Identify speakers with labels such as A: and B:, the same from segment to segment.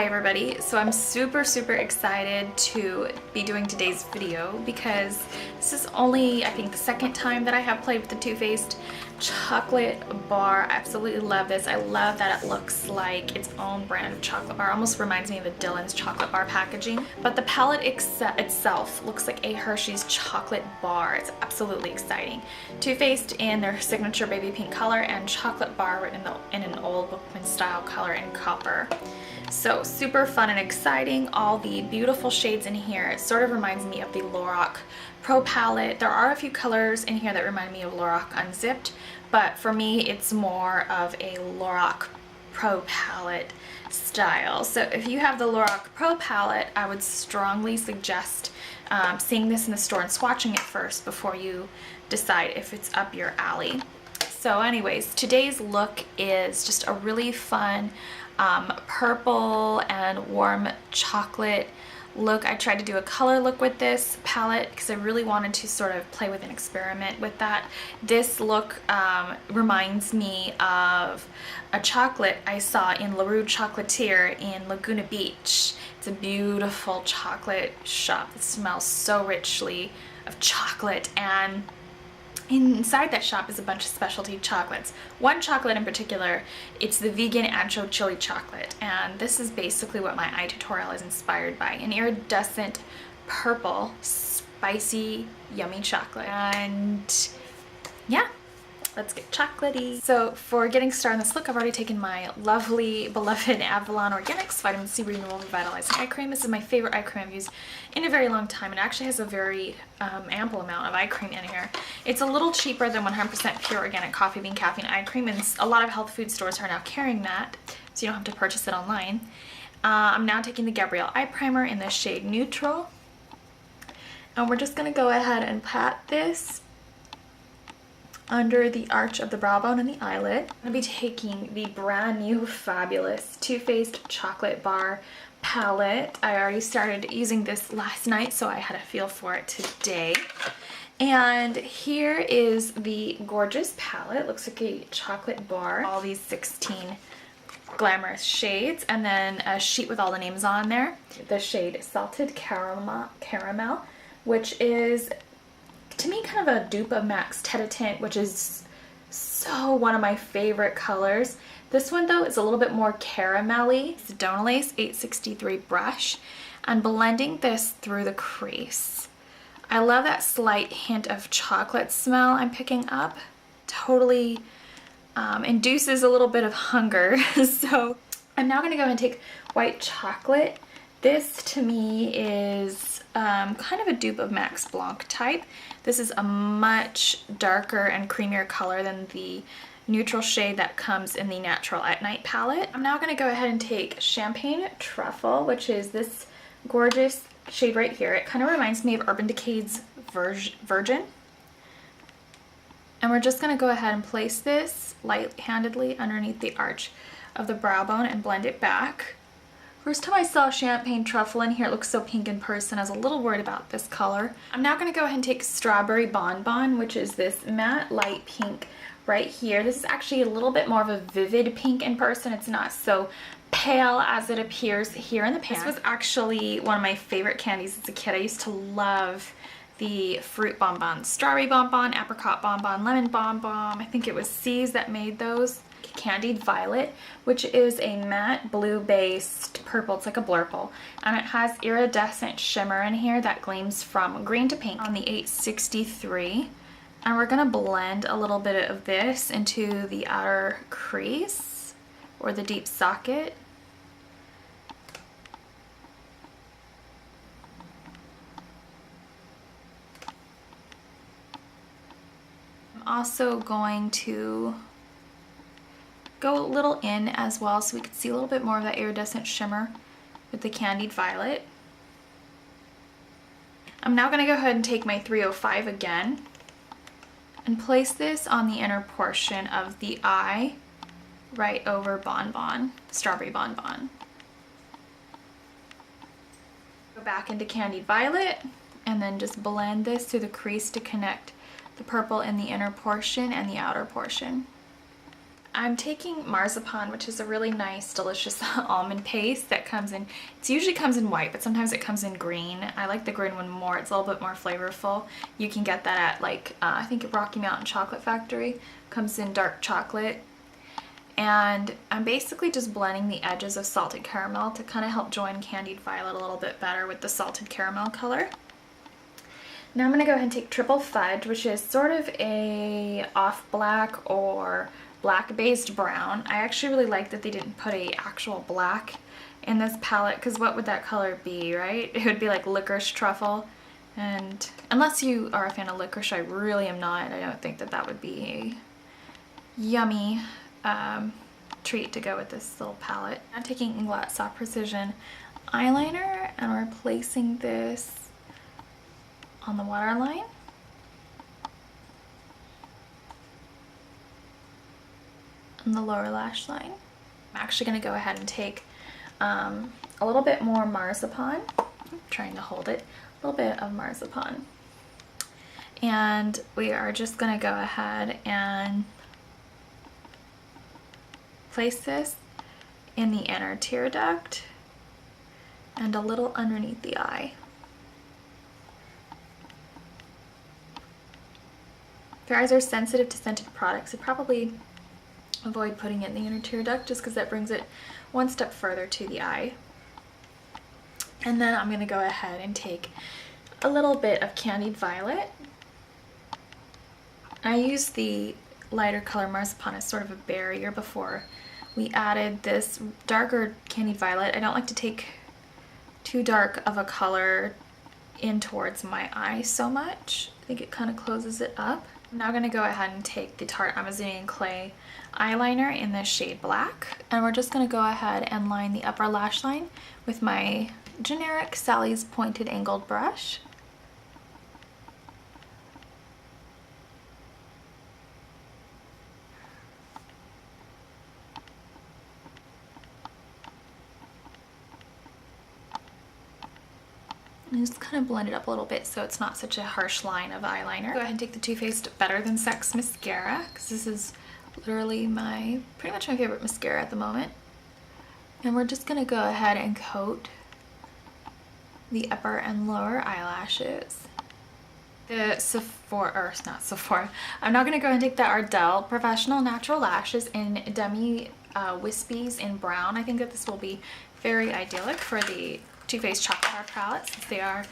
A: Hi everybody, so I'm super excited to be doing today's video because this is only, I think, the second time that I have played with the Too Faced chocolate bar. I absolutely love this. I love that it looks like its own brand of chocolate bar. Almost reminds me of the Dylan's chocolate bar packaging. But the palette itself looks like a Hershey's chocolate bar. It's absolutely exciting. Too Faced in their signature baby pink color and chocolate bar written in an old bookman style color in copper. So super fun and exciting. All the beautiful shades in here. It sort of reminds me of the Lorac Pro palette. There are a few colors in here that remind me of Lorac Unzipped, but for me it's more of a Lorac Pro palette style. So if you have the Lorac Pro palette, I would strongly suggest seeing this in the store and swatching it first before you decide if it's up your alley. So anyways, today's look is just a really fun purple and warm chocolate look. I tried to do a color look with this palette because I really wanted to sort of play with and experiment with that. This look reminds me of a chocolate I saw in La Rue Chocolatier in Laguna Beach. It's a beautiful chocolate shop that smells so richly of chocolate, and inside that shop is a bunch of specialty chocolates. One chocolate in particular, it's the vegan Ancho Chile chocolate, and this is basically what my eye tutorial is inspired by. An iridescent purple, spicy, yummy chocolate. And yeah, let's get chocolatey. So for getting started on this look, I've already taken my lovely, beloved Avalon Organics Vitamin C Renewal Revitalizing Eye Cream. This is my favorite eye cream I've used in a very long time. It actually has a very ample amount of eye cream in here. It's a little cheaper than 100% pure organic coffee bean caffeine eye cream, and a lot of health food stores are now carrying that, so you don't have to purchase it online. I'm now taking the Gabiel Eye Primer in the shade Neutral, and we're just going to go ahead and pat this under the arch of the brow bone and the eyelid. I'm going to be taking the brand new fabulous Too Faced chocolate bar palette. I already started using this last night, so I had a feel for it today. And here is the gorgeous palette. Looks like a chocolate bar. All these 16 glamorous shades, and then a sheet with all the names on there. The shade Salted Caramel, which is, to me, kind of a dupe of MAC's Tete-a-Tete, which is so one of my favorite colors. This one though is a little bit more caramelly. It's a Donalace 863 brush, and blending this through the crease. I love that slight hint of chocolate smell I'm picking up. Totally induces a little bit of hunger. So I'm now going to go ahead and take white chocolate. This to me is kind of a dupe of Max Blanc type. This is a much darker and creamier color than the neutral shade that comes in the Natural at Night palette. I'm now going to go ahead and take Champagne Truffle, which is this gorgeous shade right here. It kind of reminds me of Urban Decay's Virgin. And we're just going to go ahead and place this light-handedly underneath the arch of the brow bone and blend it back. First time I saw Champagne Truffle in here, it looks so pink in person. I was a little worried about this color. I'm now going to go ahead and take Strawberry Bonbon, which is this matte light pink right here. This is actually a little bit more of a vivid pink in person. It's not so pale as it appears here in the pan. This was actually one of my favorite candies as a kid. I used to love the fruit bonbons. Strawberry bonbon, apricot bonbon, lemon bonbon. I think it was C's that made those. Candied Violet, which is a matte blue based purple. It's like a blurple, and it has iridescent shimmer in here that gleams from green to pink on the 863. And we're going to blend a little bit of this into the outer crease or the deep socket. I'm also going to go a little in as well so we can see a little bit more of that iridescent shimmer with the Candied Violet. I'm now going to go ahead and take my 305 again and place this on the inner portion of the eye right over Bonbon, Strawberry Bonbon. Go back into Candied Violet and then just blend this through the crease to connect the purple in the inner portion and the outer portion. I'm taking marzipan, which is a really nice, delicious almond paste that comes in, it usually comes in white, but sometimes it comes in green. I like the green one more. It's a little bit more flavorful. You can get that at like, I think at Rocky Mountain Chocolate Factory. Comes in dark chocolate. And I'm basically just blending the edges of salted caramel to kind of help join candied violet a little bit better with the salted caramel color. Now I'm going to go ahead and take triple fudge, which is sort of a off black or black based brown. I actually really like that they didn't put a actual black in this palette, because what would that color be, right? It would be like licorice truffle, and unless you are a fan of licorice, I really am not. I don't think that that would be a yummy treat to go with this little palette. I'm taking Inglot Soft Precision eyeliner and we're placing this on the waterline. And the lower lash line. I'm actually going to go ahead and take a little bit more marzipan. I'm trying to hold it. A little bit of marzipan. And we are just going to go ahead and place this in the inner tear duct and a little underneath the eye. If your eyes are sensitive to scented products, I'd probably avoid putting it in the inner tear duct just because that brings it one step further to the eye. And then I'm going to go ahead and take a little bit of candied violet. I used the lighter color marzipan as sort of a barrier before we added this darker candied violet. I don't like to take too dark of a color in towards my eye so much. I think it kind of closes it up. I'm now going to go ahead and take the Tarte Amazonian Clay eyeliner in the shade black, and we're just going to go ahead and line the upper lash line with my generic Sally's pointed angled brush. And just kind of blend it up a little bit so it's not such a harsh line of eyeliner. Go ahead and take the Too Faced Better Than Sex mascara, because this is literally pretty much my favorite mascara at the moment. And we're just gonna go ahead and coat the upper and lower eyelashes. The I'm now gonna go ahead and take the Ardell Professional Natural Lashes in Demi Wispies in brown. I think that this will be very idyllic for the Too Faced Chocolate Bar palette since they are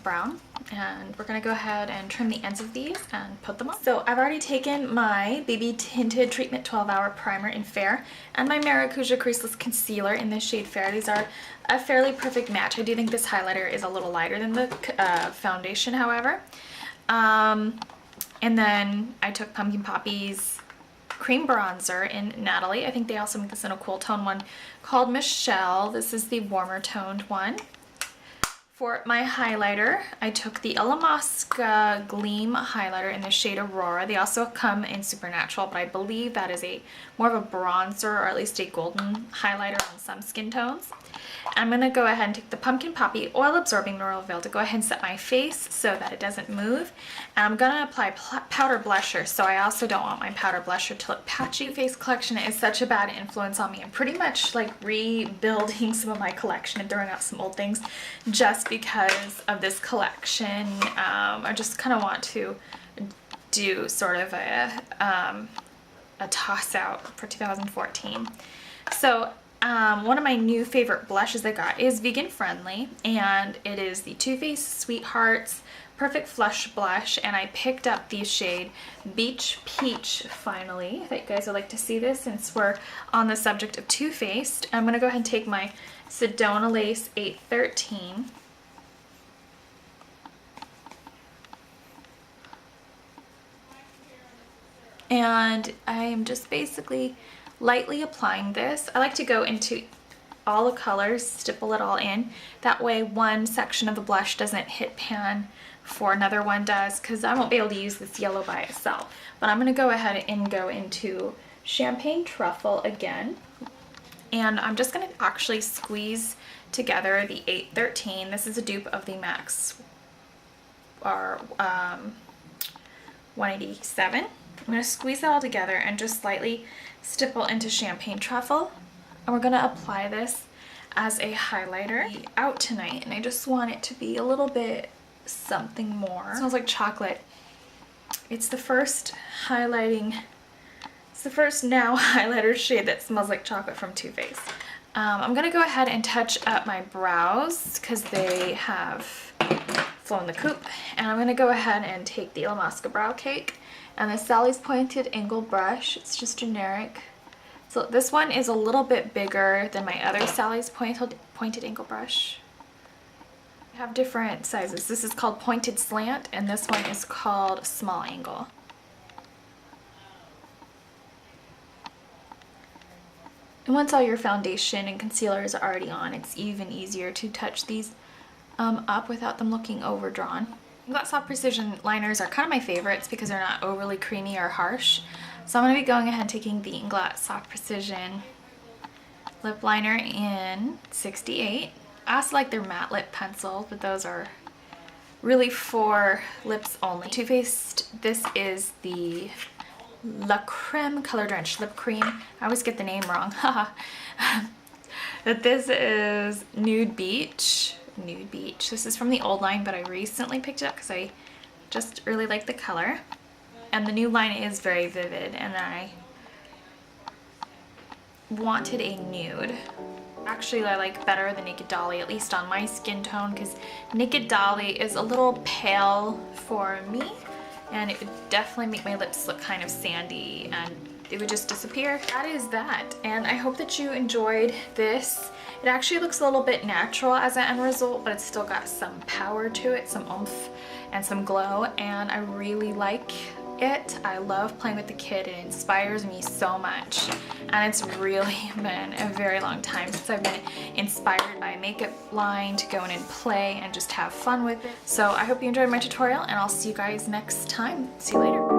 A: brown. And we're gonna go ahead and trim the ends of these and put them on. So I've already taken my BB Tinted Treatment 12 Hour Primer in Fair and my Maracuja Creaseless Concealer in the shade Fair. These are a fairly perfect match. I do think this highlighter is a little lighter than the foundation, however. And then I took Pumpkin Poppy's cream bronzer in Natalie. I think they also make this in a cool tone one called Michelle. This is the warmer toned one. For my highlighter, I took the Illamasqua Gleam highlighter in the shade Aurora. They also come in Supernatural, but I believe that is more of a bronzer or at least a golden highlighter on some skin tones. I'm going to go ahead and take the Pumpkin Poppy Oil Absorbing Neural Veil to go ahead and set my face so that it doesn't move. And I'm going to apply powder blusher, so I also don't want my powder blusher to look patchy. Face collection is such a bad influence on me. I'm pretty much like rebuilding some of my collection and throwing out some old things just because of this collection. I just kind of want to do sort of a toss out for 2014. So one of my new favorite blushes I got is vegan friendly, and it is the Too Faced Sweethearts Perfect Flush Blush, and I picked up the shade Beach Peach finally. I thought you guys would like to see this since we're on the subject of Too Faced. I'm going to go ahead and take my Sedona Lace 813. And I am just basically lightly applying this. I like to go into all the colors, stipple it all in. That way one section of the blush doesn't hit pan before another one does, because I won't be able to use this yellow by itself. But I'm going to go ahead and go into Champagne Truffle again. And I'm just going to actually squeeze together the 813. This is a dupe of the Max 187. I'm going to squeeze that all together and just slightly stipple into champagne truffle. And we're going to apply this as a highlighter out tonight. And I just want it to be a little bit something more. It smells like chocolate. It's the first it's the first now highlighter shade that smells like chocolate from Too Faced. I'm going to go ahead and touch up my brows because they have flown the coop. And I'm going to go ahead and take the Illamasqua Brow Cake and the Sally's Pointed Angle brush. It's just generic. So this one is a little bit bigger than my other Sally's Pointed Angle brush. I have different sizes. This is called Pointed Slant and this one is called Small Angle. And once all your foundation and concealer is already on, it's even easier to touch these up without them looking overdrawn. Inglot Soft Precision liners are kind of my favorites because they're not overly creamy or harsh. So I'm going to be going ahead and taking the Inglot Soft Precision lip liner in 68. I also like their matte lip pencils, but those are really for lips only. Too Faced, this is the La Creme Color Drenched Lip Cream. I always get the name wrong, haha. But this is Nude Beach. Nude Beach. This is from the old line, but I recently picked it up because I just really like the color. And the new line is very vivid, and I wanted a nude. Actually, I like better the Naked Dolly, at least on my skin tone, because Naked Dolly is a little pale for me, and it would definitely make my lips look kind of sandy, and it would just disappear. That is that, and I hope that you enjoyed this. It actually looks a little bit natural as an end result, but it's still got some power to it, some oomph and some glow, and I really like it. I love playing with the kit. It inspires me so much, and it's really been a very long time since I've been inspired by a makeup line to go in and play and just have fun with it. So I hope you enjoyed my tutorial, and I'll see you guys next time. See you later.